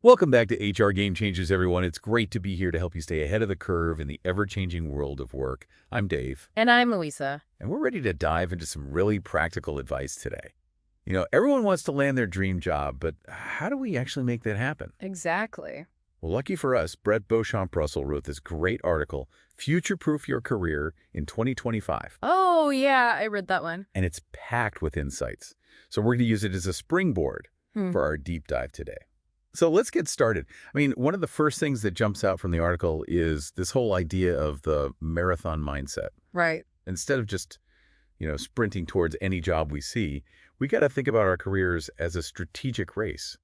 Welcome back to HR Game Changers, everyone. It's great to be here to help you stay ahead of the curve in the ever-changing world of work. I'm Dave, And I'm Louisa. and we're ready to dive into some really practical advice today. Everyone wants to land their dream job, but how do we actually make that happen? Exactly. Well, lucky for us, Brett Beauchamp-Russell wrote this great article, Future-Proof Your Career in 2025, Oh, yeah, I read that one. and it's packed with insights. So we're going to use it as a springboard for our deep dive today. So let's get started. One of the first things that jumps out from the article is this whole idea of the marathon mindset. Right. Instead of just, sprinting towards any job we see, we got to think about our careers as a strategic race.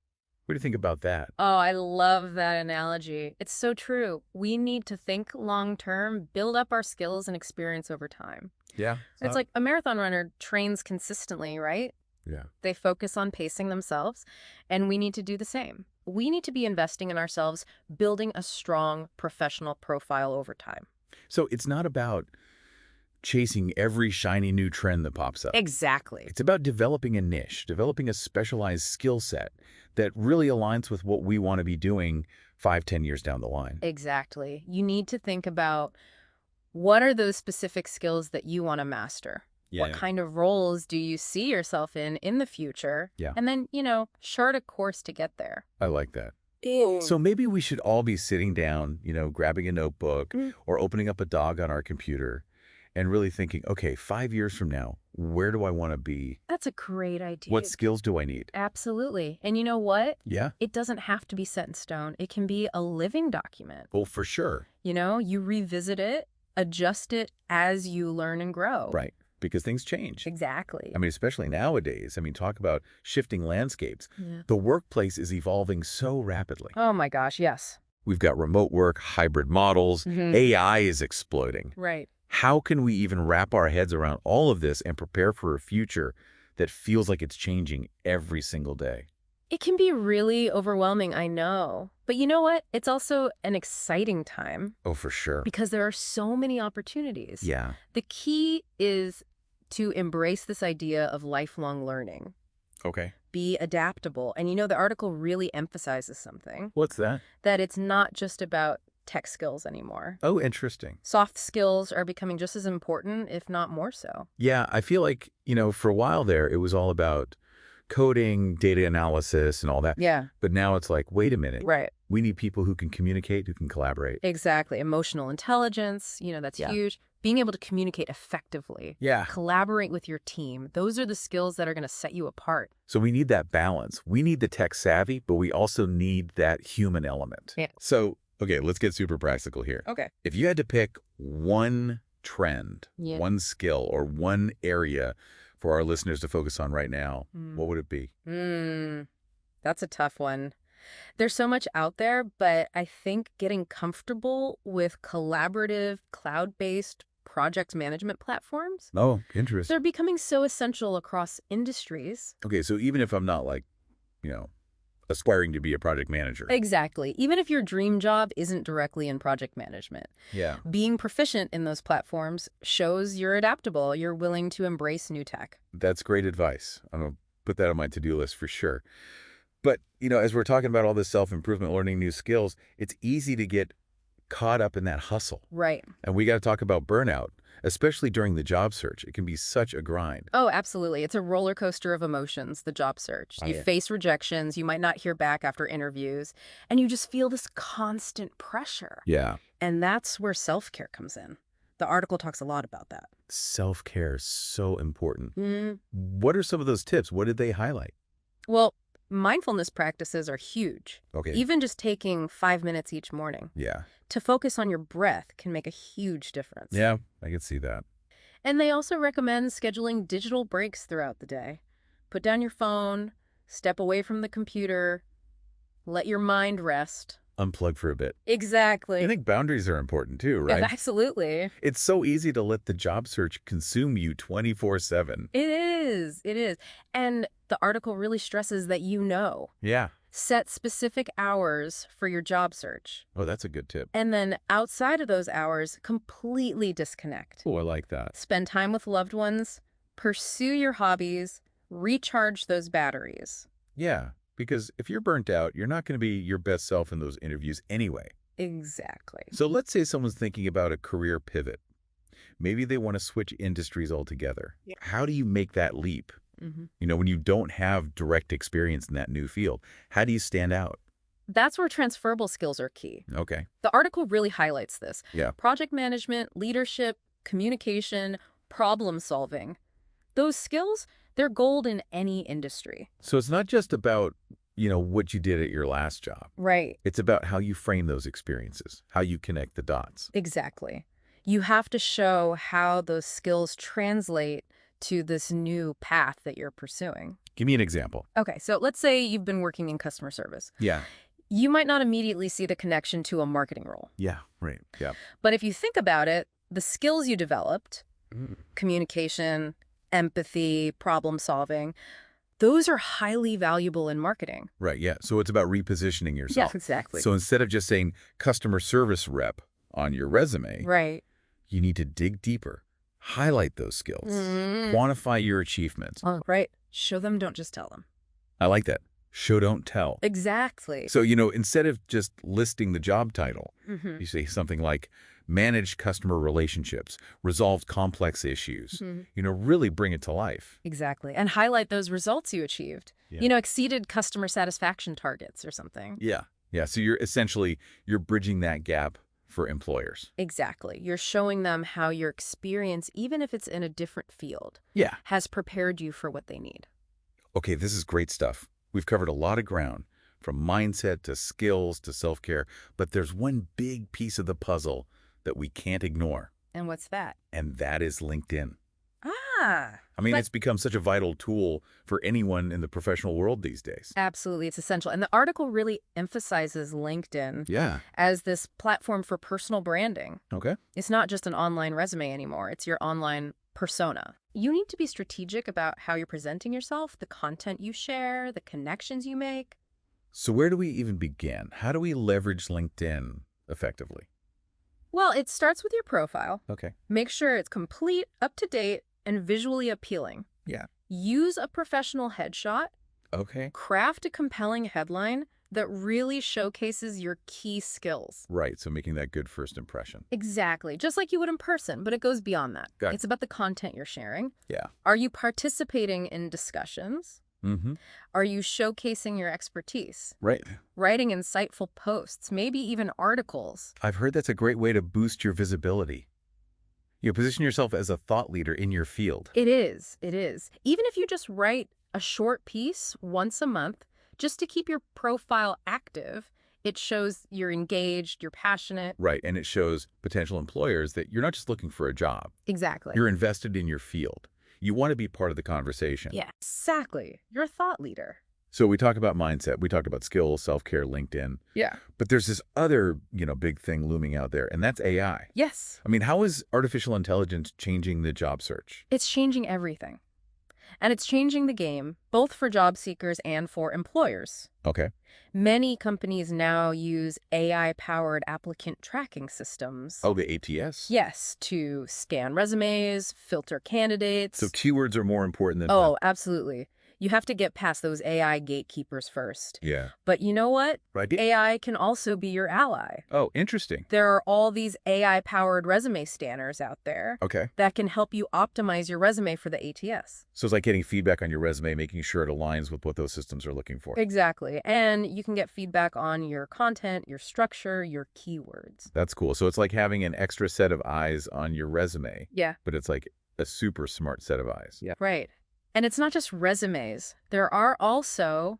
What do you think about that? Oh, I love that analogy. It's so true. We need to think long term, build up our skills and experience over time. Yeah. It's like a marathon runner trains consistently, right? Yeah. They focus on pacing themselves, and we need to do the same. We need to be investing in ourselves, building a strong professional profile over time. So it's not about chasing every shiny new trend that pops up. Exactly. It's about developing a niche, developing a specialized skill set that really aligns with what we want to be doing 5, 10 years down the line. Exactly. You need to think about what are those specific skills that you want to master? What kind of roles do you see yourself in the future? Yeah. And then, chart a course to get there. I like that. So maybe we should all be sitting down, grabbing a notebook or opening up a dog on our computer and really thinking, okay, 5 years from now, where do I want to be? That's a great idea. What skills do I need? Absolutely. And you know what? Yeah. It doesn't have to be set in stone. It can be a living document. Well, for sure. You revisit it, adjust it as you learn and grow. Right. Because things change. Exactly. Especially nowadays. Talk about shifting landscapes. Yeah. The workplace is evolving so rapidly. Oh my gosh, yes. We've got remote work, hybrid models, AI is exploding. Right. How can we even wrap our heads around all of this and prepare for a future that feels like it's changing every single day? It can be really overwhelming, I know. But you know what? It's also an exciting time Oh, for sure. because there are so many opportunities. Yeah. The key is to embrace this idea of lifelong learning. Okay. Be adaptable. And the article really emphasizes something, What's that? that it's not just about tech skills anymore. Oh, interesting. Soft skills are becoming just as important, if not more so. Yeah, I feel like, for a while there, it was all about coding, data analysis, and all that. Yeah. But now it's like, wait a minute. Right. We need people who can communicate, who can collaborate. Exactly. Emotional intelligence, that's Yeah. huge. Being able to communicate effectively. Yeah. Collaborate with your team. Those are the skills that are going to set you apart. So we need that balance. We need the tech savvy, but we also need that human element. Yeah. So, okay, let's get super practical here. Okay. If you had to pick one trend, Yeah. one skill, or one area for our listeners to focus on right now, what would it be? That's a tough one. There's so much out there, but I think getting comfortable with collaborative, cloud-based project management platforms, Oh, interesting. they're becoming so essential across industries. Okay, so even if I'm not aspiring to be a project manager. Exactly. Even if your dream job isn't directly in project management, Yeah. being proficient in those platforms shows you're adaptable, you're willing to embrace new tech. That's great advice. I'm going to put that on my to-do list for sure. But, as we're talking about all this self-improvement, learning new skills, it's easy to get caught up in that hustle. Right. And we got to talk about burnout, especially during the job search. It can be such a grind. Oh, absolutely. It's a roller coaster of emotions, the job search. You Yeah. face rejections, you might not hear back after interviews, and you just feel this constant pressure. Yeah. And that's where self-care comes in. The article talks a lot about that. Self-care is so important. What are some of those tips? What did they highlight? Well, mindfulness practices are huge. Okay. Even just taking 5 minutes each morning Yeah. to focus on your breath can make a huge difference. Yeah, I can see that. And they also recommend scheduling digital breaks throughout the day. Put down your phone, step away from the computer, let your mind rest. Unplug for a bit. Exactly. I think boundaries are important too, right? Yeah, absolutely. It's so easy to let the job search consume you 24/7. It is. It is. And the article really stresses that Yeah. set specific hours for your job search. Oh, that's a good tip. And then outside of those hours, completely disconnect. Oh, I like that. Spend time with loved ones, pursue your hobbies, recharge those batteries. Yeah. Because if you're burnt out, you're not going to be your best self in those interviews anyway. Exactly. So let's say someone's thinking about a career pivot. Maybe they want to switch industries altogether. Yeah. How do you make that leap? Hmm. When you don't have direct experience in that new field, how do you stand out? That's where transferable skills are key. Okay. The article really highlights this. Yeah. Project management, leadership, communication, problem solving. Those skills, they're gold in any industry. So it's not just about, what you did at your last job. Right. It's about how you frame those experiences, how you connect the dots. Exactly. You have to show how those skills translate to this new path that you're pursuing. Give me an example. Okay, so let's say you've been working in customer service. Yeah. You might not immediately see the connection to a marketing role. Yeah. Right. Yeah. But if you think about it, the skills you developed, Mm. communication, empathy, problem solving, those are highly valuable in marketing. Right. Yeah. So it's about repositioning yourself. Exactly. So instead of just saying customer service rep on your resume, Right. you need to dig deeper, highlight those skills, quantify your achievements. Right. Show them, don't just tell them. I like that. Show, don't tell. Exactly. So, instead of just listing the job title, Mhm. you say something like manage customer relationships, resolve complex issues, Mhm. really bring it to life. Exactly. And highlight those results you achieved. Yeah. Exceeded customer satisfaction targets or something. Yeah. Yeah. So you're bridging that gap for employers. Exactly. You're showing them how your experience, even if it's in a different field, Yeah. has prepared you for what they need. Okay, this is great stuff. We've covered a lot of ground, from mindset to skills to self-care, but there's one big piece of the puzzle that we can't ignore, And what's that? and that is LinkedIn. Ah, I mean, but- it's become such a vital tool for anyone in the professional world these days. absolutely. It's essential. And the article really emphasizes LinkedIn Yeah. as this platform for personal branding. Okay. It's not just an online resume anymore. It's your online persona. You need to be strategic about how you're presenting yourself, the content you share, the connections you make. So where do we even begin? How do we leverage LinkedIn effectively? Well, it starts with your profile. Okay. Make sure it's complete, up-to-date, and visually appealing. Yeah. Use a professional headshot. Okay. Craft a compelling headline that really showcases your key skills. Right. So making that good first impression. Exactly. Just like you would in person, but it goes beyond that. Got it. It's about the content you're sharing. Yeah. Are you participating in discussions? Mm-hmm. Are you showcasing your expertise? Right. Writing insightful posts, maybe even articles. I've heard that's a great way to boost your visibility. You position yourself as a thought leader in your field. It is. It is. Even if you just write a short piece once a month, just to keep your profile active, it shows you're engaged, you're passionate. Right. And it shows potential employers that you're not just looking for a job. Exactly. You're invested in your field. You want to be part of the conversation. Yeah, exactly. You're a thought leader. So we talk about mindset. We talk about skills, self-care, LinkedIn. Yeah. But there's this other, big thing looming out there, and that's AI. Yes. I mean, how is artificial intelligence changing the job search? It's changing everything. And it's changing the game, both for job seekers and for employers. Okay. Many companies now use AI-powered applicant tracking systems. Oh, the ATS? Yes, to scan resumes, filter candidates. So keywords are more important than... Oh, absolutely. You have to get past those AI gatekeepers first. Yeah. But you know what? Right. AI can also be your ally. Oh, interesting. There are all these AI-powered resume scanners out there Okay. that can help you optimize your resume for the ATS. So it's like getting feedback on your resume, making sure it aligns with what those systems are looking for. Exactly. And you can get feedback on your content, your structure, your keywords. That's cool. So it's like having an extra set of eyes on your resume, Yeah. but it's like a super smart set of eyes. Yeah. Right. And it's not just resumes. There are also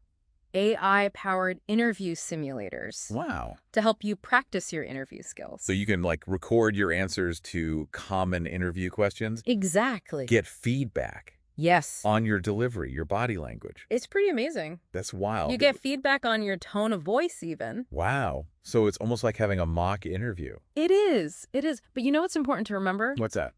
AI-powered interview simulators Wow. to help you practice your interview skills. So you can record your answers to common interview questions, Exactly. get feedback Yes. on your delivery, your body language. It's pretty amazing. That's wild. You get feedback on your tone of voice even. Wow. So it's almost like having a mock interview. It is. It is. But you know what's important to remember? What's that?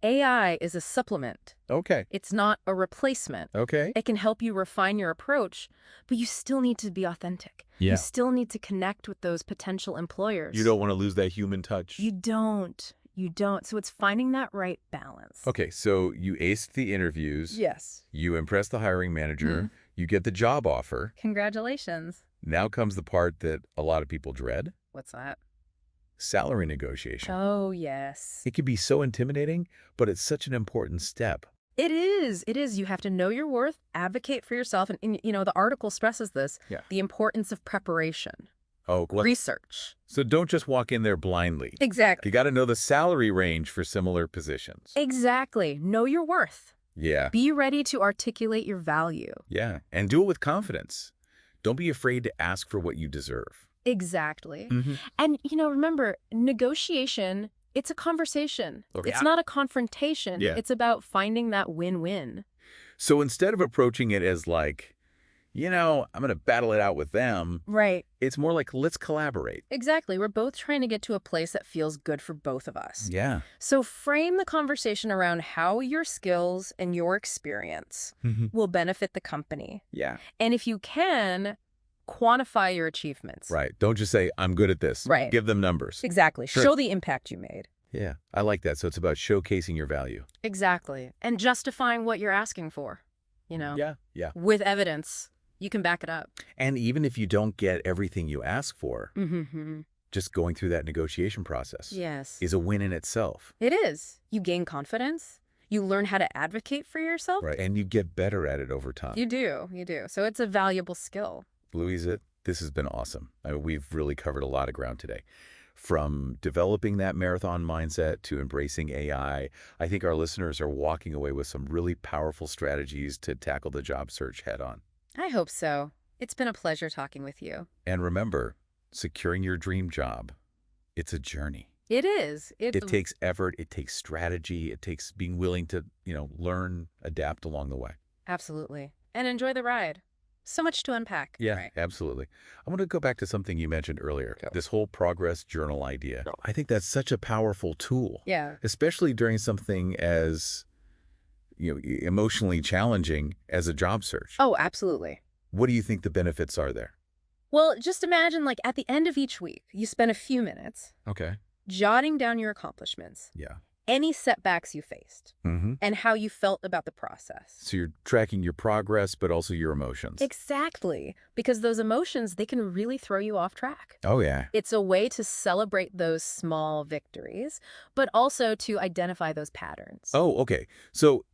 AI is a supplement. Okay. It's not a replacement. Okay. It can help you refine your approach, but you still need to be authentic. Yeah. You still need to connect with those potential employers. You don't want to lose that human touch. You don't. You don't. So it's finding that right balance. Okay, so you aced the interviews. Yes. You impressed the hiring manager. You get the job offer. Congratulations. Now comes the part that a lot of people dread. What's that? Salary negotiation. Oh, yes. It can be so intimidating, but it's such an important step. It is. It is. You have to know your worth, advocate for yourself. And the article stresses this, Yeah. the importance of preparation, Oh, what? research. So don't just walk in there blindly. Exactly. You got to know the salary range for similar positions. Exactly. Know your worth. Yeah. Be ready to articulate your value. Yeah. And do it with confidence. Don't be afraid to ask for what you deserve. Exactly. Mm-hmm. And, remember, negotiation, it's a conversation. Okay. It's not a confrontation. Yeah. It's about finding that win-win. So instead of approaching it as like, I'm going to battle it out with them, Right. it's more like, let's collaborate. Exactly. We're both trying to get to a place that feels good for both of us. Yeah. So frame the conversation around how your skills and your experience will benefit the company. Yeah. And if you can, quantify your achievements. Right. Don't just say, I'm good at this. Right. Give them numbers. Exactly. Sure. Show the impact you made. Yeah. I like that. So it's about showcasing your value. Exactly. And justifying what you're asking for, Yeah. Yeah. with evidence. You can back it up. And even if you don't get everything you ask for, Mm-hmm. just going through that negotiation process Yes. is a win in itself. It is. You gain confidence. You learn how to advocate for yourself. Right. And you get better at it over time. You do. You do. So it's a valuable skill. Louisa, this has been awesome. We've really covered a lot of ground today. From developing that marathon mindset to embracing AI, I think our listeners are walking away with some really powerful strategies to tackle the job search head on. I hope so. It's been a pleasure talking with you. And remember, securing your dream job, it's a journey. It is. It takes effort. It takes strategy. It takes being willing to, learn, adapt along the way. Absolutely. And enjoy the ride. So much to unpack. Yeah, Right. absolutely. I want to go back to something you mentioned earlier, this whole progress journal idea. I think that's such a powerful tool, Yeah. especially during something as, emotionally challenging as a job search. Oh, absolutely. What do you think the benefits are there? Well, just imagine like at the end of each week, you spend a few minutes Okay. jotting down your accomplishments, Yeah. any setbacks you faced, Mm-hmm. and how you felt about the process. So you're tracking your progress, but also your emotions. Exactly. Because those emotions, they can really throw you off track. Oh, yeah. It's a way to celebrate those small victories, but also to identify those patterns. Oh, okay. So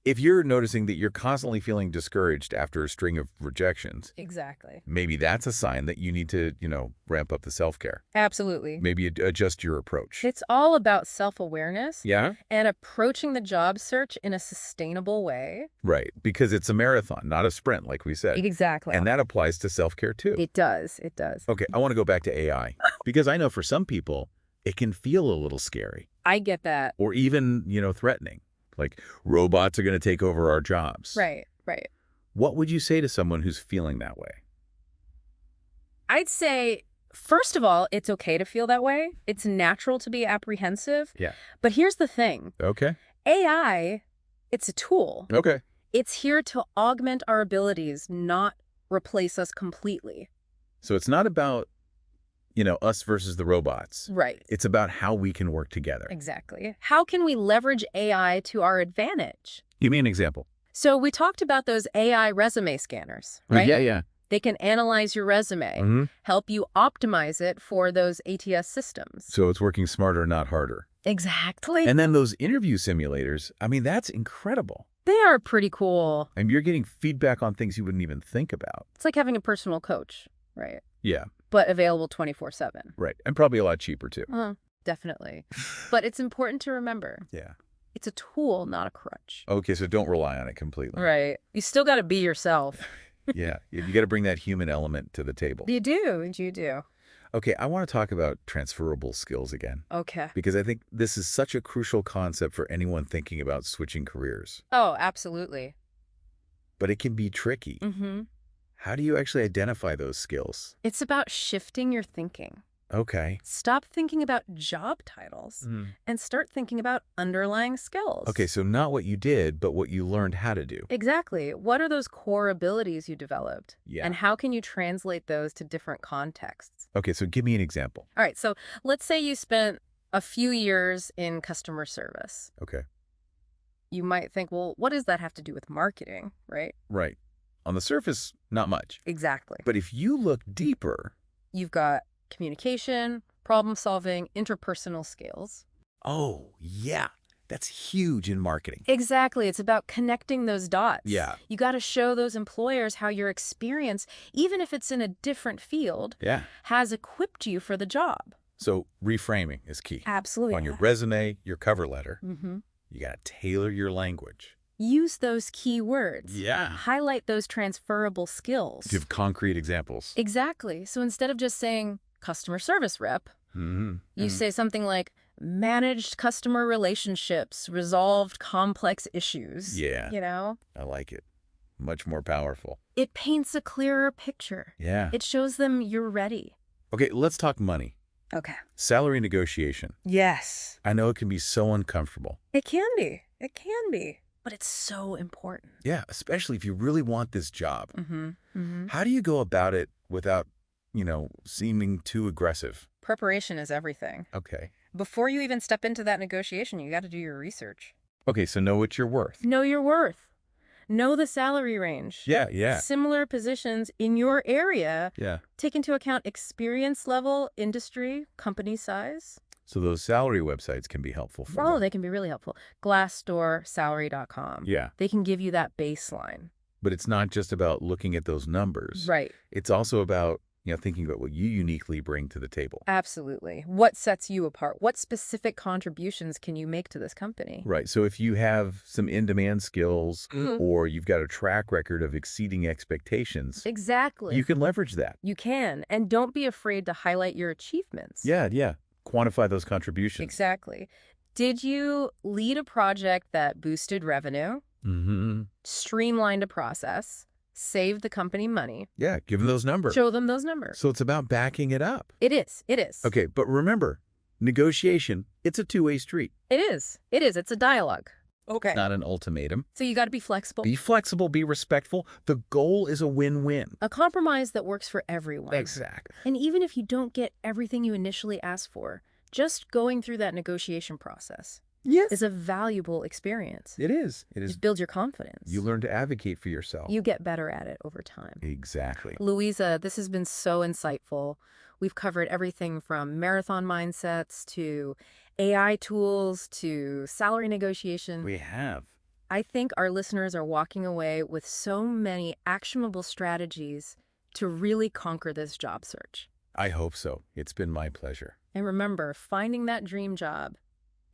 if you're noticing that you're constantly feeling discouraged after a string of rejections, Exactly. maybe that's a sign that you need to, ramp up the self-care. Absolutely. Maybe adjust your approach. It's all about self-awareness Yeah? and approaching the job search in a sustainable way. Right. Because it's a marathon, not a sprint, like we said. Exactly. And that applies to self-care too. It does. It does. Okay, I want to go back to AI. Because I know for some people, it can feel a little scary I get that. or even, threatening. Like robots are going to take over our jobs. Right. Right. What would you say to someone who's feeling that way? I'd say, first of all, it's okay to feel that way. It's natural to be apprehensive. Yeah. But here's the thing. Okay. AI, it's a tool. Okay. It's here to augment our abilities, not replace us completely. So it's not about, us versus the robots. Right. It's about how we can work together. Exactly. How can we leverage AI to our advantage? Give me an example. So we talked about those AI resume scanners, right? Yeah. They can analyze your resume, Mm-hmm. help you optimize it for those ATS systems. So it's working smarter, not harder. Exactly. And then those interview simulators, that's incredible. They are pretty cool. And you're getting feedback on things you wouldn't even think about. It's like having a personal coach, right? Yeah, But available 24/7. right. And probably a lot cheaper too. Definitely. But it's important to remember, Yeah. it's a tool, not a crutch. Okay, so don't rely on it completely. Right. You still got to be yourself. Yeah, you got to bring that human element to the table. You do. You do. Okay, I want to talk about transferable skills again. Okay. Because I think this is such a crucial concept for anyone thinking about switching careers. Oh, absolutely. But it can be tricky. Mm-hmm. How do you actually identify those skills? It's about shifting your thinking. Okay. Stop thinking about job titles and start thinking about underlying skills. Okay, so not what you did, but what you learned how to do. Exactly. What are those core abilities you developed? Yeah. And how can you translate those to different contexts? Okay, so give me an example. All right. So let's say you spent a few years in customer service. Okay. You might think, well, what does that have to do with marketing, right? Right. On the surface, not much. Exactly. But if you look deeper, You've got communication, problem solving, interpersonal skills. oh, yeah, that's huge in marketing. Exactly. It's about connecting those dots. Yeah. You got to show those employers how your experience, even if it's in a different field, Yeah. has equipped you for the job. So reframing is key. Absolutely. On your resume, your cover letter, Mm-hmm. you got to tailor your language. Use those key words. Yeah. Highlight those transferable skills. Give concrete examples. Exactly. So instead of just saying customer service rep, you say something like managed customer relationships, resolved complex issues. Yeah. You know? I like it. Much more powerful. It paints a clearer picture. Yeah. It shows them you're ready. Okay, let's talk money. Okay. Salary negotiation. Yes. I know it can be so uncomfortable. It can be. It can be. But it's so important. Yeah, especially if you really want this job. Mm-hmm. Mm-hmm. How do you go about it without, seeming too aggressive? Preparation is everything. Okay. Before you even step into that negotiation, you got to do your research. Okay, so know what you're worth. Know your worth. Know the salary range. Yeah. Similar positions in your area. Yeah. Take into account experience level, industry, company size. So those salary websites can be helpful for Oh, them. they can be really helpful. Glassdoor, salary.com. Yeah, They can give you that baseline. but it's not just about looking at those numbers. Right. It's also about, thinking about what you uniquely bring to the table. Absolutely. What sets you apart? What specific contributions can you make to this company? Right. So if you have some in-demand skills or you've got a track record of exceeding expectations, Exactly. you can leverage that. You can. And don't be afraid to highlight your achievements. Yeah. Quantify those contributions. Exactly. Did you lead a project that boosted revenue, streamlined a process, saved the company money? Yeah, give them those numbers. Show them those numbers. So it's about backing it up. It is. It is. Okay, but remember, negotiation, it's a two-way street. It is. It is. It's a dialogue. Okay. Not an ultimatum. So you got to be flexible. Be flexible, be respectful. The goal is a win-win. A compromise that works for everyone. Exactly. And even if you don't get everything you initially asked for, just going through that negotiation process Yes. is a valuable experience. It is. It is. Just builds your confidence. You learn to advocate for yourself. You get better at it over time. Exactly. Louisa, this has been so insightful. We've covered everything from marathon mindsets to AI tools to salary negotiation. We have. I think our listeners are walking away with so many actionable strategies to really conquer this job search. I hope so. It's been my pleasure. And remember, finding that dream job,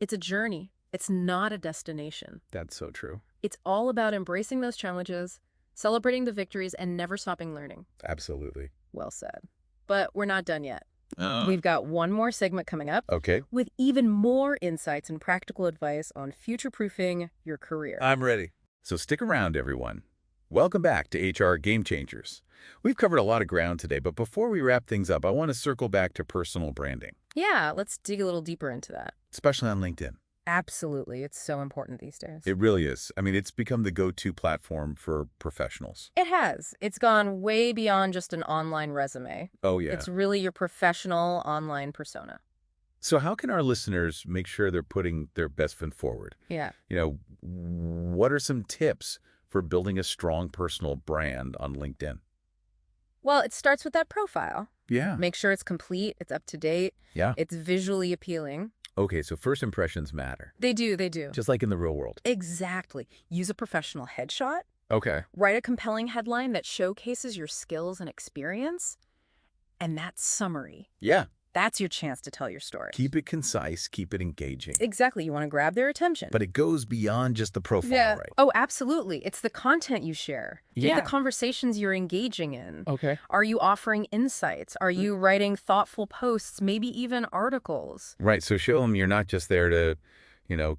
it's a journey. It's not a destination. That's so true. It's all about embracing those challenges, celebrating the victories, and never stopping learning. Absolutely. Well said. But we're not done yet. Uh, We've got one more segment coming up Okay. with even more insights and practical advice on future-proofing your career. I'm ready. So stick around, everyone. Welcome back to HR Game Changers. We've covered a lot of ground today, but before we wrap things up, I want to circle back to personal branding, Yeah, let's dig a little deeper into that. especially on LinkedIn. Absolutely. It's so important these days. It really is. I mean, it's become the go-to platform for professionals. It has. It's gone way beyond just an online resume. Oh, yeah. It's really your professional online persona. So how can our listeners make sure they're putting their best foot forward? Yeah. What are some tips for building a strong personal brand on LinkedIn? Well, it starts with that profile. Yeah. Make sure it's complete, it's up to date, Yeah. it's visually appealing. Okay, so first impressions matter, They do. just like in the real world. Exactly. Use a professional headshot. Okay. Write a compelling headline that showcases your skills and experience. And that summary. Yeah. That's your chance to tell your story. Keep it concise, keep it engaging. Exactly. You want to grab their attention. But it goes beyond just the profile, right? Oh, absolutely. It's the content you share. Yeah. The conversations you're engaging in. Okay. Are you offering insights? Are you writing thoughtful posts, maybe even articles? Right, so show them you're not just there to,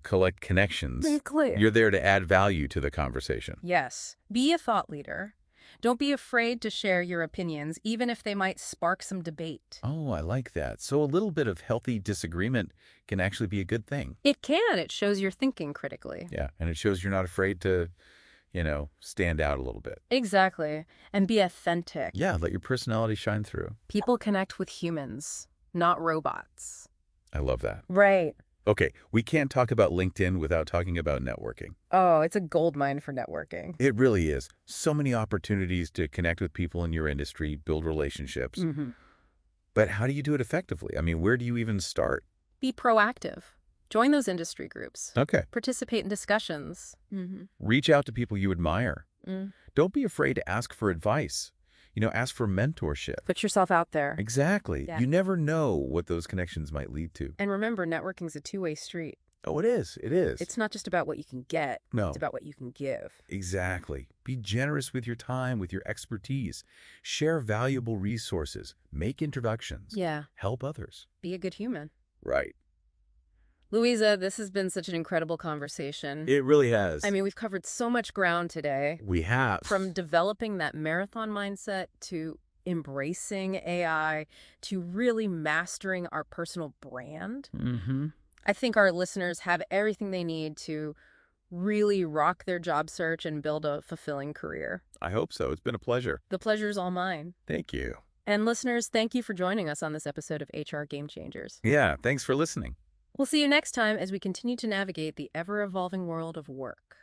collect connections. Be clear. You're there to add value to the conversation. Yes. Be a thought leader. Don't be afraid to share your opinions, even if they might spark some debate. Oh, I like that. So a little bit of healthy disagreement can actually be a good thing. It can. It shows you're thinking critically. Yeah, and it shows you're not afraid to, stand out a little bit. Exactly. And be authentic. Yeah, let your personality shine through. People connect with humans, not robots. I love that. Right. Okay, we can't talk about LinkedIn without talking about networking. Oh, it's a goldmine for networking. It really is. So many opportunities to connect with people in your industry, build relationships. Hmm. But how do you do it effectively? I mean, where do you even start? Be proactive. Join those industry groups. Okay. Participate in discussions. Reach out to people you admire. Mm. Don't be afraid to ask for advice. Ask for mentorship. Put yourself out there. Exactly. Yeah. You never know what those connections might lead to. And remember, networking's a two-way street. Oh, it is. It is. It's not just about what you can get. No. It's about what you can give. Exactly. Be generous with your time, with your expertise. Share valuable resources. Make introductions. Yeah. Help others. Be a good human. Right. Louisa, this has been such an incredible conversation. It really has. I mean, we've covered so much ground today. We have. From developing that marathon mindset to embracing AI to really mastering our personal brand. Mm-hmm. I think our listeners have everything they need to really rock their job search and build a fulfilling career. I hope so. It's been a pleasure. The pleasure's all mine. Thank you. And listeners, thank you for joining us on this episode of HR Game Changers. Yeah, thanks for listening. We'll see you next time as we continue to navigate the ever-evolving world of work.